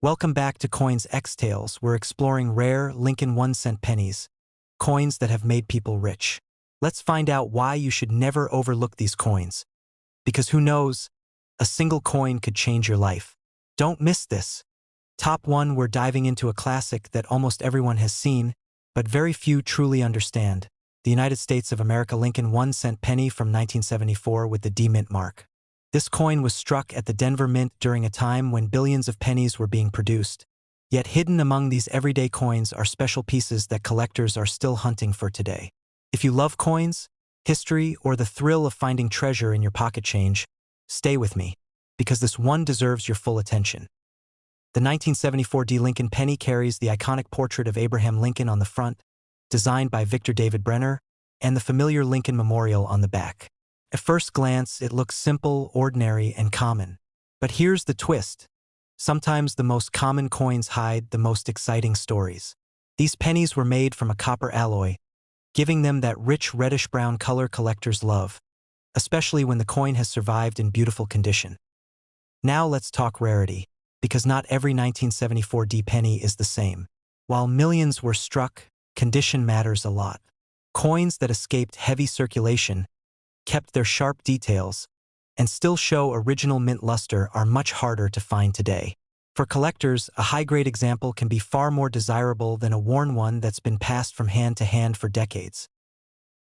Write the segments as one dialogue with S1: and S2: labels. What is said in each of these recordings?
S1: Welcome back to Coins X Tales. We're exploring rare Lincoln 1-cent pennies, coins that have made people rich. Let's find out why you should never overlook these coins. Because who knows, a single coin could change your life. Don't miss this. Top 1, we're diving into a classic that almost everyone has seen, but very few truly understand. The United States of America Lincoln 1-cent penny from 1974 with the D mint mark. This coin was struck at the Denver Mint during a time when billions of pennies were being produced. Yet hidden among these everyday coins are special pieces that collectors are still hunting for today. If you love coins, history, or the thrill of finding treasure in your pocket change, stay with me, because this one deserves your full attention. The 1974 D Lincoln penny carries the iconic portrait of Abraham Lincoln on the front, designed by Victor David Brenner, and the familiar Lincoln Memorial on the back. At first glance, it looks simple, ordinary, and common. But here's the twist. Sometimes the most common coins hide the most exciting stories. These pennies were made from a copper alloy, giving them that rich reddish-brown color collectors love, especially when the coin has survived in beautiful condition. Now let's talk rarity, because not every 1974 D penny is the same. While millions were struck, condition matters a lot. Coins that escaped heavy circulation, kept their sharp details, and still show original mint luster are much harder to find today. For collectors, a high-grade example can be far more desirable than a worn one that's been passed from hand to hand for decades.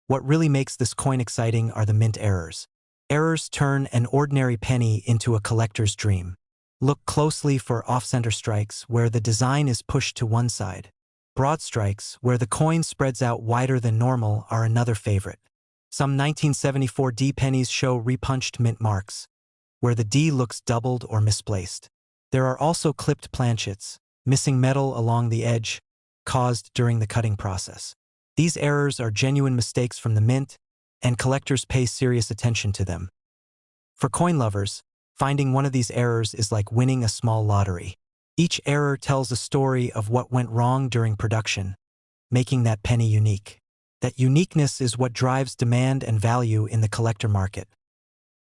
S1: What really makes this coin exciting are the mint errors. Errors turn an ordinary penny into a collector's dream. Look closely for off-center strikes, where the design is pushed to one side. Broad strikes, where the coin spreads out wider than normal, are another favorite. Some 1974 D pennies show repunched mint marks, where the D looks doubled or misplaced. There are also clipped planchets, missing metal along the edge, caused during the cutting process. These errors are genuine mistakes from the mint, and collectors pay serious attention to them. For coin lovers, finding one of these errors is like winning a small lottery. Each error tells a story of what went wrong during production, making that penny unique. That uniqueness is what drives demand and value in the collector market.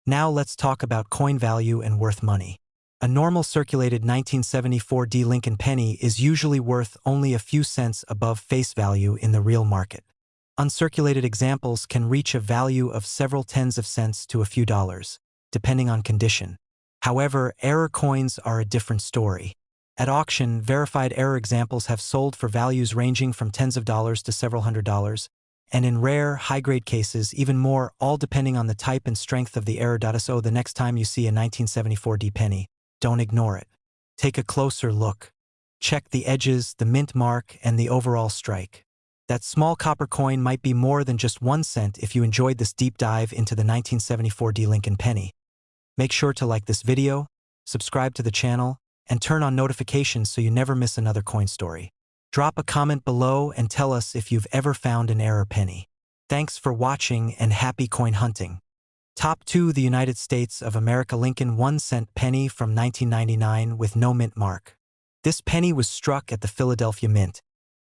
S1: Now let's talk about coin value and worth money. A normal circulated 1974 D Lincoln penny is usually worth only a few cents above face value in the real market. Uncirculated examples can reach a value of several tens of cents to a few dollars, depending on condition. However, error coins are a different story. At auction, verified error examples have sold for values ranging from tens of dollars to several $100s, and in rare, high-grade cases, even more, all depending on the type and strength of the error. So the next time you see a 1974 D penny, don't ignore it. Take a closer look. Check the edges, the mint mark, and the overall strike. That small copper coin might be more than just 1 cent if you enjoyed this deep dive into the 1974 D Lincoln penny. Make sure to like this video, subscribe to the channel, and turn on notifications so you never miss another coin story. Drop a comment below and tell us if you've ever found an error penny. Thanks for watching and happy coin hunting. Top 2, the United States of America Lincoln 1-cent penny from 1999 with no mint mark. This penny was struck at the Philadelphia Mint,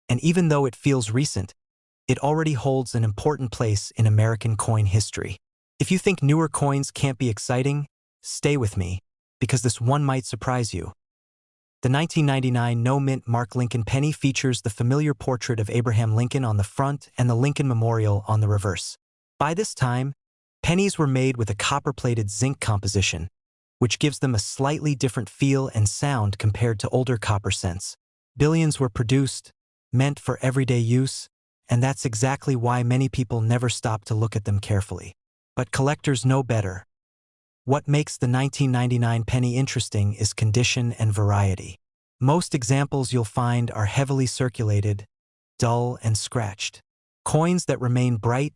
S1: and even though it feels recent, it already holds an important place in American coin history. If you think newer coins can't be exciting, stay with me, because this one might surprise you. The 1999 no-mint mark Lincoln penny features the familiar portrait of Abraham Lincoln on the front and the Lincoln Memorial on the reverse. By this time, pennies were made with a copper-plated zinc composition, which gives them a slightly different feel and sound compared to older copper cents. Billions were produced, meant for everyday use, and that's exactly why many people never stop to look at them carefully. But collectors know better. What makes the 1999 penny interesting is condition and variety. Most examples you'll find are heavily circulated, dull, and scratched. Coins that remain bright,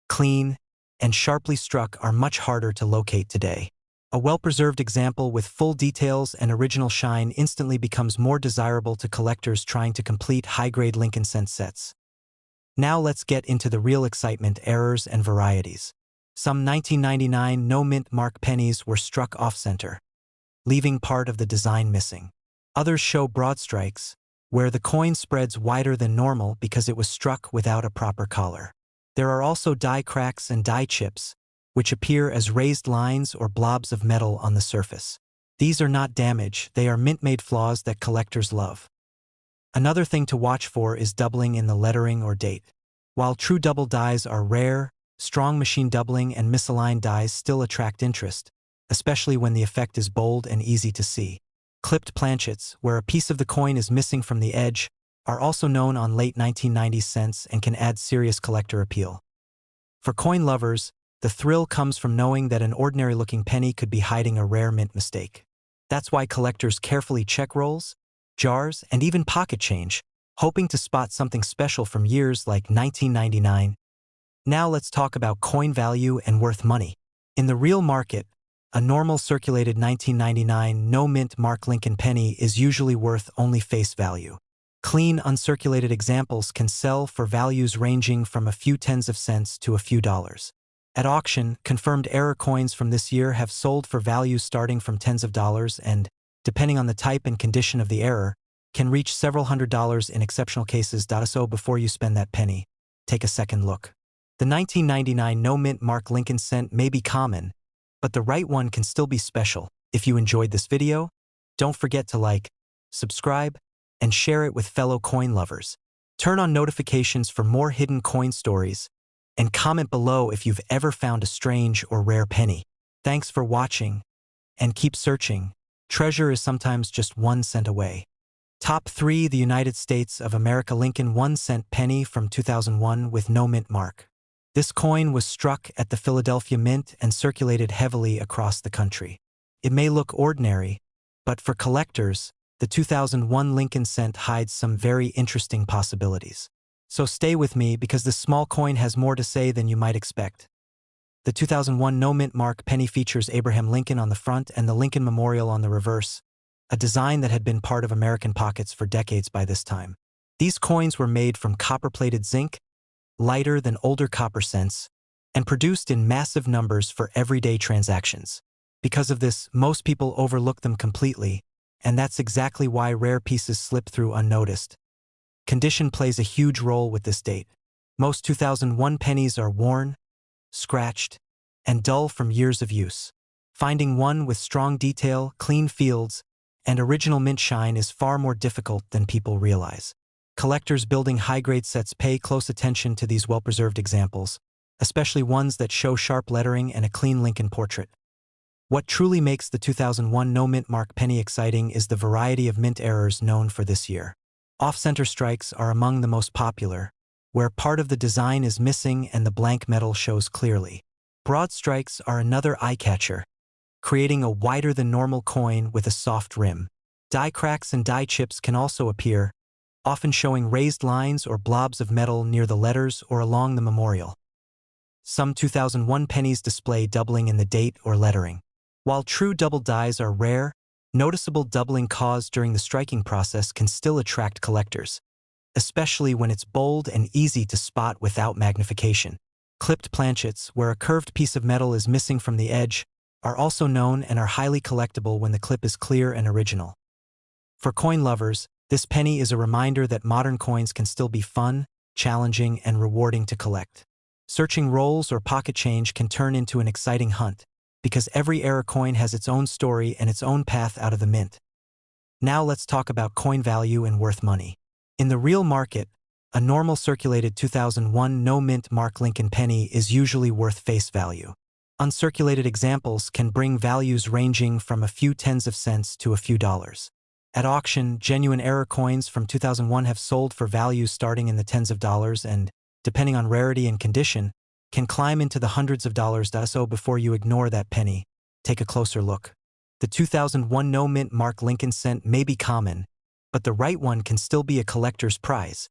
S1: clean, and sharply struck are much harder to locate today. A well-preserved example with full details and original shine instantly becomes more desirable to collectors trying to complete high-grade Lincoln cent sets. Now let's get into the real excitement: errors and varieties. Some 1999 no-mint mark pennies were struck off-center, leaving part of the design missing. Others show broad strikes, where the coin spreads wider than normal because it was struck without a proper collar. There are also die cracks and die chips, which appear as raised lines or blobs of metal on the surface. These are not damage, they are mint-made flaws that collectors love. Another thing to watch for is doubling in the lettering or date. While true double dies are rare, strong machine doubling and misaligned dies still attract interest, especially when the effect is bold and easy to see. Clipped planchets, where a piece of the coin is missing from the edge, are also known on late 1990s cents and can add serious collector appeal. For coin lovers, the thrill comes from knowing that an ordinary-looking penny could be hiding a rare mint mistake. That's why collectors carefully check rolls, jars, and even pocket change, hoping to spot something special from years like 1999. Now let's talk about coin value and worth money. In the real market, a normal circulated 1999 no-mint Mark Lincoln penny is usually worth only face value. Clean, uncirculated examples can sell for values ranging from a few tens of cents to a few dollars. At auction, confirmed error coins from this year have sold for values starting from tens of dollars and, depending on the type and condition of the error, can reach several $100s in exceptional cases. So before you spend that penny, take a second look. The 1999 no-mint Mark Lincoln cent may be common, but the right one can still be special. If you enjoyed this video, don't forget to like, subscribe, and share it with fellow coin lovers. Turn on notifications for more hidden coin stories, and comment below if you've ever found a strange or rare penny. Thanks for watching, and keep searching. Treasure is sometimes just 1 cent away. Top 3: The United States of America Lincoln 1-cent penny from 2001 with no mint mark. This coin was struck at the Philadelphia Mint and circulated heavily across the country. It may look ordinary, but for collectors, the 2001 Lincoln cent hides some very interesting possibilities. So stay with me because this small coin has more to say than you might expect. The 2001 no-mint mark penny features Abraham Lincoln on the front and the Lincoln Memorial on the reverse, a design that had been part of American pockets for decades by this time. These coins were made from copper-plated zinc, lighter than older copper cents, and produced in massive numbers for everyday transactions. Because of this, most people overlook them completely, and that's exactly why rare pieces slip through unnoticed. Condition plays a huge role with this date. Most 2001 pennies are worn, scratched, and dull from years of use. Finding one with strong detail, clean fields, and original mint shine is far more difficult than people realize. Collectors building high-grade sets pay close attention to these well-preserved examples, especially ones that show sharp lettering and a clean Lincoln portrait. What truly makes the 2001 no-mint mark penny exciting is the variety of mint errors known for this year. Off-center strikes are among the most popular, where part of the design is missing and the blank metal shows clearly. Broad strikes are another eye-catcher, creating a wider-than-normal coin with a soft rim. Die cracks and die chips can also appear, often showing raised lines or blobs of metal near the letters or along the memorial. Some 2001 pennies display doubling in the date or lettering. While true double dies are rare, noticeable doubling caused during the striking process can still attract collectors, especially when it's bold and easy to spot without magnification. Clipped planchets, where a curved piece of metal is missing from the edge, are also known and are highly collectible when the clip is clear and original. For coin lovers, this penny is a reminder that modern coins can still be fun, challenging, and rewarding to collect. Searching rolls or pocket change can turn into an exciting hunt, because every era coin has its own story and its own path out of the mint. Now let's talk about coin value and worth money. In the real market, a normal circulated 2001 no-mint Mark Lincoln penny is usually worth face value. Uncirculated examples can bring values ranging from a few tens of cents to a few dollars. At auction, genuine error coins from 2001 have sold for values starting in the tens of dollars and, depending on rarity and condition, can climb into the hundreds of dollars. So before you ignore that penny, take a closer look. The 2001 no-mint Mark Lincoln cent may be common, but the right one can still be a collector's prize.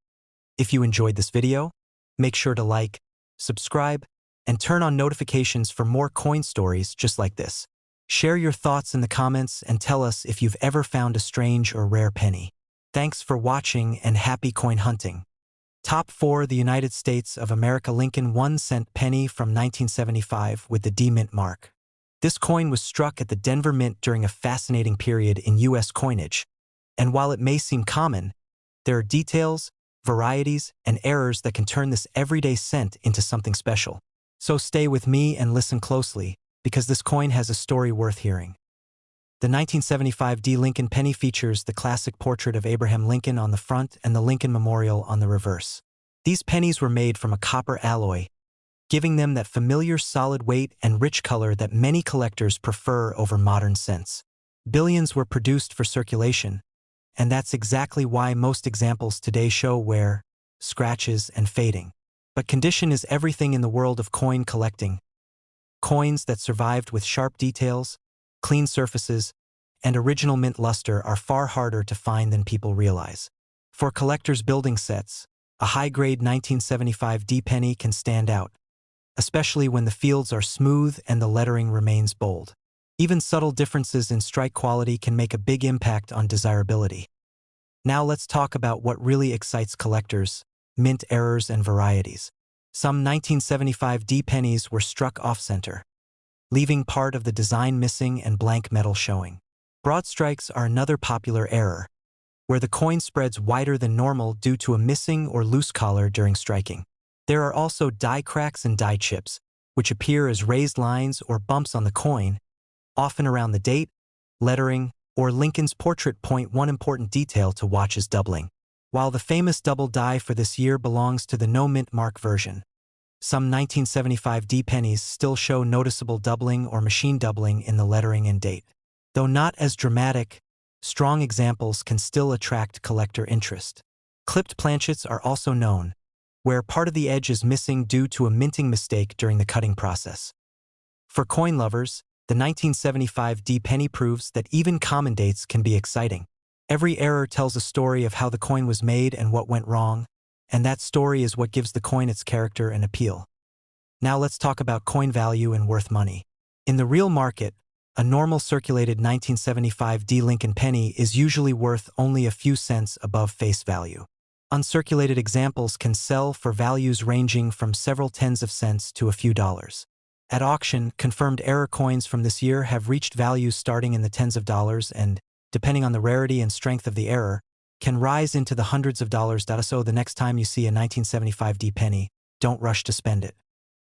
S1: If you enjoyed this video, make sure to like, subscribe, and turn on notifications for more coin stories just like this. Share your thoughts in the comments and tell us if you've ever found a strange or rare penny. Thanks for watching and happy coin hunting. Top 4: The United States of America Lincoln 1-cent penny from 1975 with the D-Mint mark. This coin was struck at the Denver Mint during a fascinating period in U.S. coinage, and while it may seem common, there are details, varieties, and errors that can turn this everyday cent into something special. So stay with me and listen closely, because this coin has a story worth hearing. The 1975 D. Lincoln penny features the classic portrait of Abraham Lincoln on the front and the Lincoln Memorial on the reverse. These pennies were made from a copper alloy, giving them that familiar solid weight and rich color that many collectors prefer over modern cents. Billions were produced for circulation, and that's exactly why most examples today show wear, scratches, and fading. But condition is everything in the world of coin collecting. Coins that survived with sharp details, clean surfaces, and original mint luster are far harder to find than people realize. For collectors building sets, a high-grade 1975 D penny can stand out, especially when the fields are smooth and the lettering remains bold. Even subtle differences in strike quality can make a big impact on desirability. Now let's talk about what really excites collectors: mint errors and varieties. Some 1975 D pennies were struck off-center, leaving part of the design missing and blank metal showing. Broad strikes are another popular error, where the coin spreads wider than normal due to a missing or loose collar during striking. There are also die cracks and die chips, which appear as raised lines or bumps on the coin, often around the date, lettering, or Lincoln's portrait. One important detail to watch is doubling. While the famous double die for this year belongs to the no mint mark version, some 1975 D pennies still show noticeable doubling or machine doubling in the lettering and date. Though not as dramatic, strong examples can still attract collector interest. Clipped planchets are also known, where part of the edge is missing due to a minting mistake during the cutting process. For coin lovers, the 1975 D penny proves that even common dates can be exciting. Every error tells a story of how the coin was made and what went wrong, and that story is what gives the coin its character and appeal. Now let's talk about coin value and worth money. In the real market, a normal circulated 1975 D Lincoln penny is usually worth only a few cents above face value. Uncirculated examples can sell for values ranging from several tens of cents to a few dollars. At auction, confirmed error coins from this year have reached values starting in the tens of dollars and, depending on the rarity and strength of the error, can rise into the hundreds of dollars. So the next time you see a 1975 D penny, don't rush to spend it.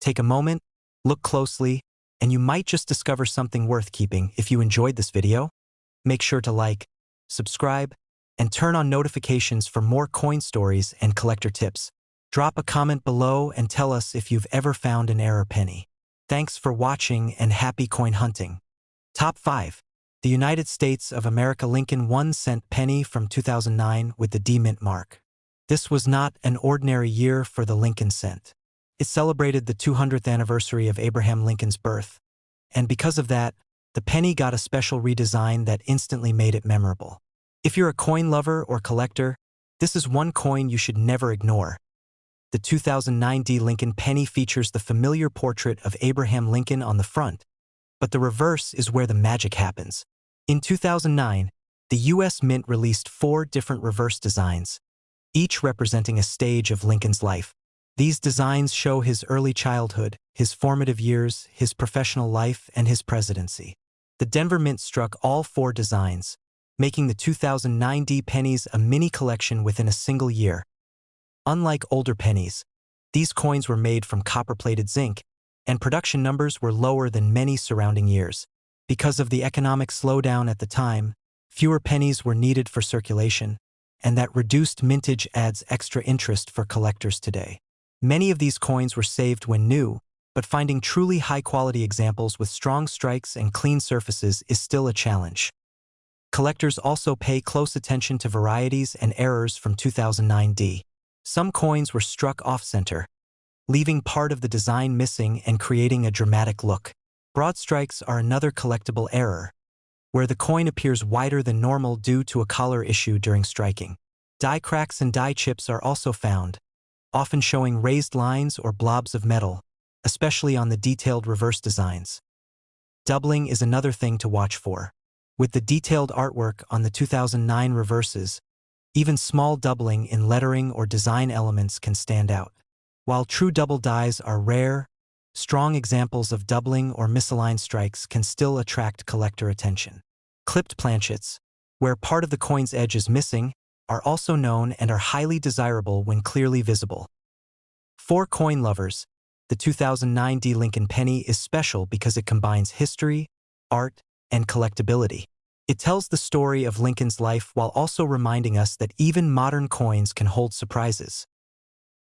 S1: Take a moment, look closely, and you might just discover something worth keeping. If you enjoyed this video, make sure to like, subscribe, and turn on notifications for more coin stories and collector tips. Drop a comment below and tell us if you've ever found an error penny. Thanks for watching and happy coin hunting. Top 5. The United States of America Lincoln 1-cent penny from 2009 with the D mint mark. This was not an ordinary year for the Lincoln cent. It celebrated the 200th anniversary of Abraham Lincoln's birth, and because of that, the penny got a special redesign that instantly made it memorable. If you're a coin lover or collector, this is one coin you should never ignore. The 2009 D Lincoln penny features the familiar portrait of Abraham Lincoln on the front, but the reverse is where the magic happens. In 2009, the U.S. Mint released 4 different reverse designs, each representing a stage of Lincoln's life. These designs show his early childhood, his formative years, his professional life, and his presidency. The Denver Mint struck all 4 designs, making the 2009 D pennies a mini collection within a single year. Unlike older pennies, these coins were made from copper-plated zinc, and production numbers were lower than many surrounding years. Because of the economic slowdown at the time, fewer pennies were needed for circulation, and that reduced mintage adds extra interest for collectors today. Many of these coins were saved when new, but finding truly high-quality examples with strong strikes and clean surfaces is still a challenge. Collectors also pay close attention to varieties and errors from 2009 D. Some coins were struck off-center, leaving part of the design missing and creating a dramatic look. Broad strikes are another collectible error, where the coin appears wider than normal due to a collar issue during striking. Die cracks and die chips are also found, often showing raised lines or blobs of metal, especially on the detailed reverse designs. Doubling is another thing to watch for. With the detailed artwork on the 2009 reverses, even small doubling in lettering or design elements can stand out. While true double dies are rare, strong examples of doubling or misaligned strikes can still attract collector attention. Clipped planchets, where part of the coin's edge is missing, are also known and are highly desirable when clearly visible. For coin lovers, the 2009 D Lincoln penny is special because it combines history, art, and collectability. It tells the story of Lincoln's life while also reminding us that even modern coins can hold surprises.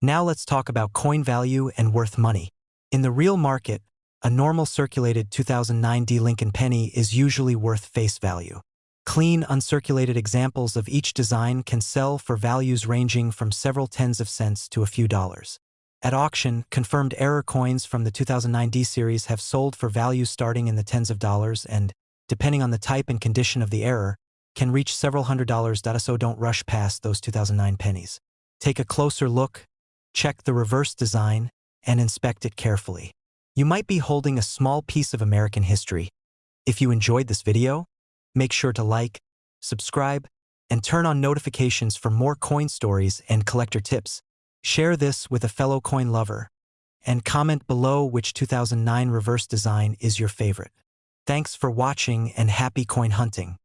S1: Now let's talk about coin value and worth money. In the real market, a normal circulated 2009 Lincoln penny is usually worth face value. Clean, uncirculated examples of each design can sell for values ranging from several tens of cents to a few dollars. At auction, confirmed error coins from the 2009 D series have sold for values starting in the tens of dollars and, depending on the type and condition of the error, can reach several $100s. So don't rush past those 2009 pennies. Take a closer look, check the reverse design, and inspect it carefully. You might be holding a small piece of American history. If you enjoyed this video, make sure to like, subscribe, and turn on notifications for more coin stories and collector tips. Share this with a fellow coin lover, and comment below which 2009 reverse design is your favorite. Thanks for watching and happy coin hunting.